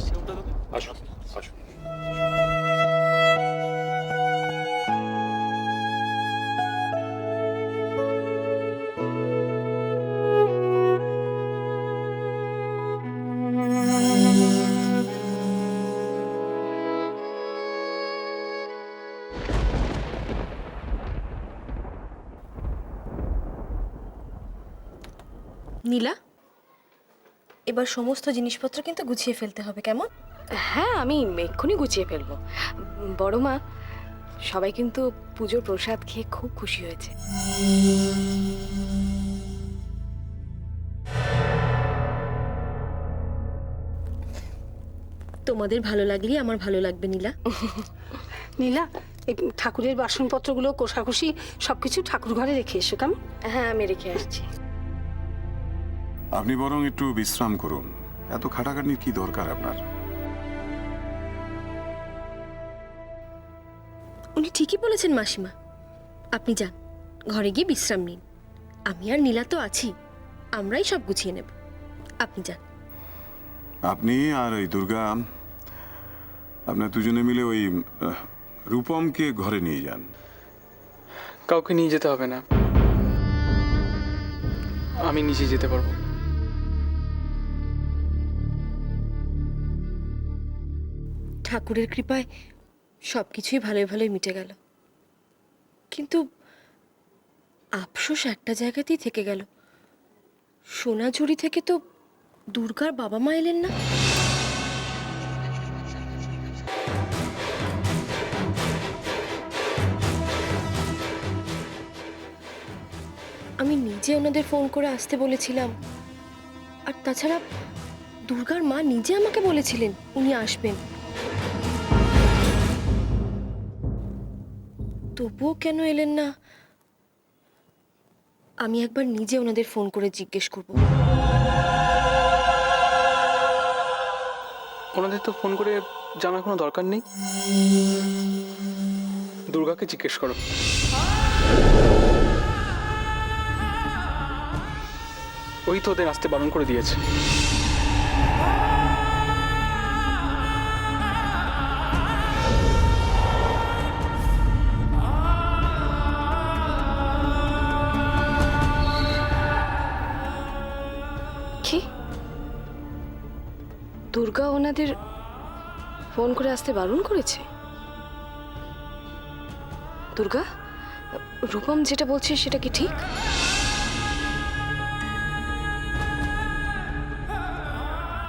আসছি ওটা তোকে। আসুন আসুন। নীলা, এবার সমস্ত জিনিসপত্র কিন্তু গুছিয়ে ফেলতে হবে, কেমন? হ্যাঁ, আমি এক্ষুনি গুছিয়ে ফেলবো। বড় মা, সবাই কিন্তু পুজোর প্রসাদ খেয়ে খুব খুশি হয়েছে। তোমাদের ভালো লাগলেই আমার ভালো লাগবে নীলা। নীলা, এই ঠাকুরের বাসনপত্রগুলো কোষাকুষি সবকিছু ঠাকুর ঘরে রেখে এসো, কেমন? হ্যাঁ, আমি রেখে আসছি। আপনি বরং একটু বিশ্রাম করুন, এত খাটাখাটনির কি দরকার আপনার? উনি ঠিকই বলেছেন মাসিমা, আপনি যান, ঘরে গিয়ে বিশ্রাম নিন। আমি আর নীলা তো আছি, আমরাই সব গুছিয়ে নেব। আপনি যান। আপনি আর ওই দুর্গা, আপনার দুজনে মিলে ওই রূপমকে ঘরে নিয়ে যান। কাউকে নিয়ে যেতে হবে না, আমি নিজে যেতে পারবো। ঠাকুরের কৃপায় সবকিছুই ভালোই ভালোই মিটে গেল, কিন্তু আফসোস একটা জায়গাতেই থেকে গেল। সোনাঝুরি থেকে তো দুর্গার বাবা মা এলেন না। আমি নিজে ওনাদের ফোন করে আসতে বলেছিলাম, আর তাছাড়া দুর্গার মা নিজে আমাকে বলেছিলেন উনি আসবেন। তবুও কেন এলেন না? আমি একবার নিজে ওনাদের ফোন করে জিজ্ঞেস করব। ওনাদের তো ফোন করে জানার কোনো দরকার নেই, দুর্গাকে জিজ্ঞেস করো। ওই তো ওদের আসতে বারণ করে দিয়েছে। কি? দুর্গা ওনাদের ফোন করে আসতে বারণ করেছে? দুর্গা, রূপম যেটা বলছে সেটা কি ঠিক?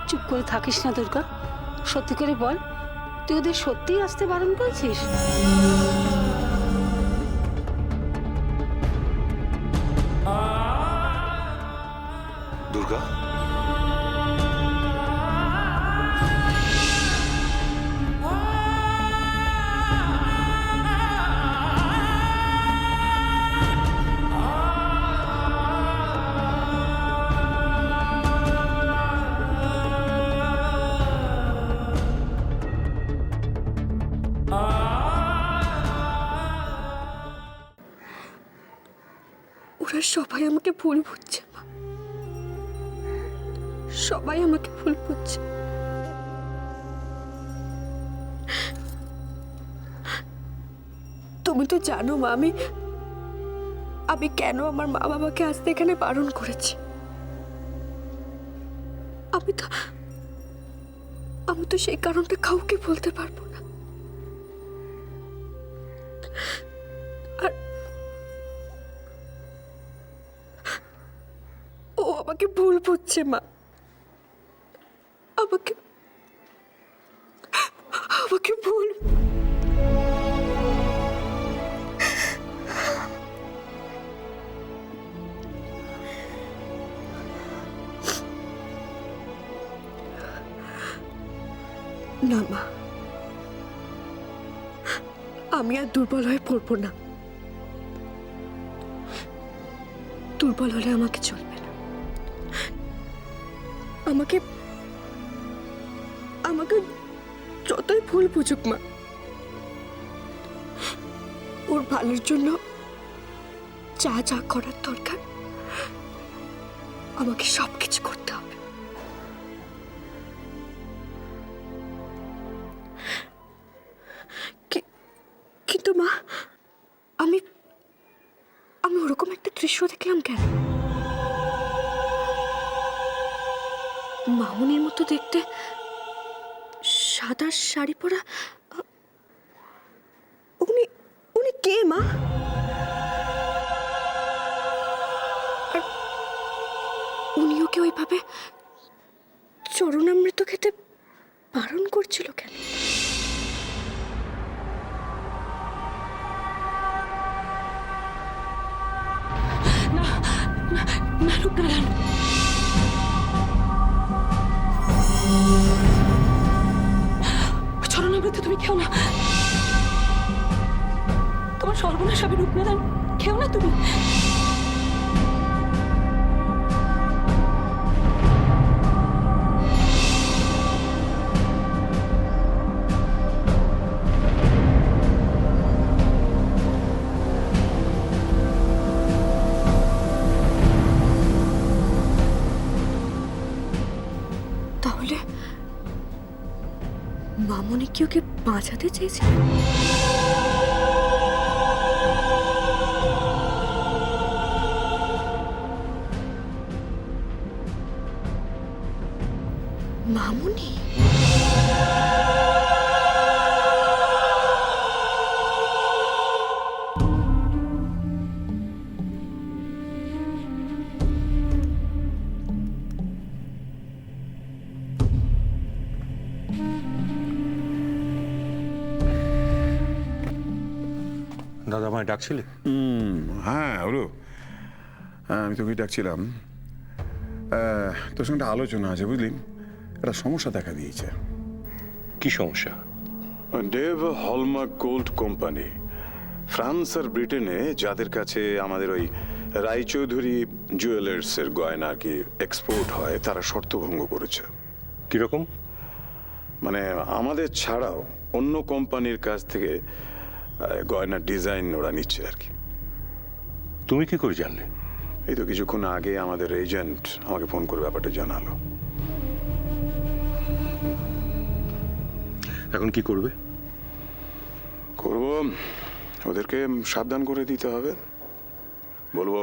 চুপ করে থাকিস না দুর্গা, সত্যি করে বল, তুই ওদের সত্যিই আসতে বারণ করেছিস? দুর্গা, ওরা সবাই আমাকে ভুল বুঝছে মা, সবাই আমাকে ভুল বুঝছে। তুমি তো জানো মা, আমি কেন আমার মা বাবাকে আসতে এখানে বারণ করেছি। আমি তো সেই কারণটা কাউকে বলতে পারবো না। আর ও আমাকে ভুল বুঝছে মা, আমাকে আমাকে ভুল। না মা, আমি আর দুর্বল হয়ে পড়বো না। দুর্বল হলে আমাকে চলবে না। আমাকে আমাকে যতই ভুল বুঝুক মা, ওর ভালোর জন্য যা যা করার দরকার আমাকে সবকিছু করতে হবে। কিন্তু মা, আমি আমি ওরকম একটা দৃশ্য দেখলাম কেন? মামুনির মতো দেখতে, সাদা শাড়ি পরা, উনি উনি কে মা? আর উনি ওকে ওইভাবে চরণামৃত খেতে বারণ করছিল কেন? না রূপনারায়ণ, চরণামৃত তুমি খেও না, তোমার সর্বনাশ হবে রূপনারায়ণ, খেও না তুমি। তাহলে মামনি কি ওকে বাঁচাতে চেয়েছিলেন? মামনি? দাদা আমায় ডাকছিলে? হ্যাঁ ওরু, আমি তোকে ডাকছিলাম। তোর সঙ্গে একটা আলোচনা আছে বুঝলি, একটা সমস্যা দেখা দিয়েছে। কি সমস্যা? Dave Hallmark gold company France আর ব্রিটেনে যাদের কাছে আমাদের ওই রায়চৌধুরী জুয়েলার্সের গয়না আর কি এক্সপোর্ট হয়, তারা শর্ত ভঙ্গ করেছে। কিরকম? মানে আমাদের ছাড়াও অন্য কোম্পানির কাছ থেকে গয়নার ডিজাইন ওরা নিচ্ছে আর কি। তুমি কি করে জানলে? এই তো কিছুক্ষণ আগে আমাদের এজেন্ট আমাকে ফোন করে ব্যাপারটা জানালো। এখন কি করবে? করব, ওদেরকে সাবধান করে দিতে হবে। বলবো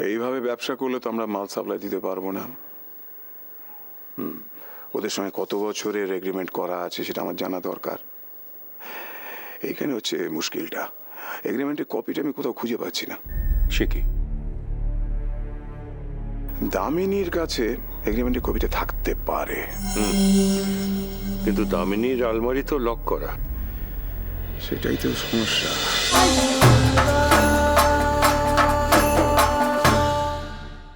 এইভাবে ব্যবসা করলে তো আমরা মাল সাপ্লাই দিতে পারবো না। ওদের সঙ্গে কত বছরের এগ্রিমেন্ট করা আছে সেটা আমার জানা দরকার। এইখানে হচ্ছে মুশকিলটা, এগ্রিমেন্টের কপিটা আমি কোথাও খুঁজে পাচ্ছি না। সে কি? দামিনীর কাছে এগ্রিমেন্টের কপিটা থাকতে পারে, কিন্তু দামিনীর আলমারি তো লক করা। সেটাই তো সমস্যা।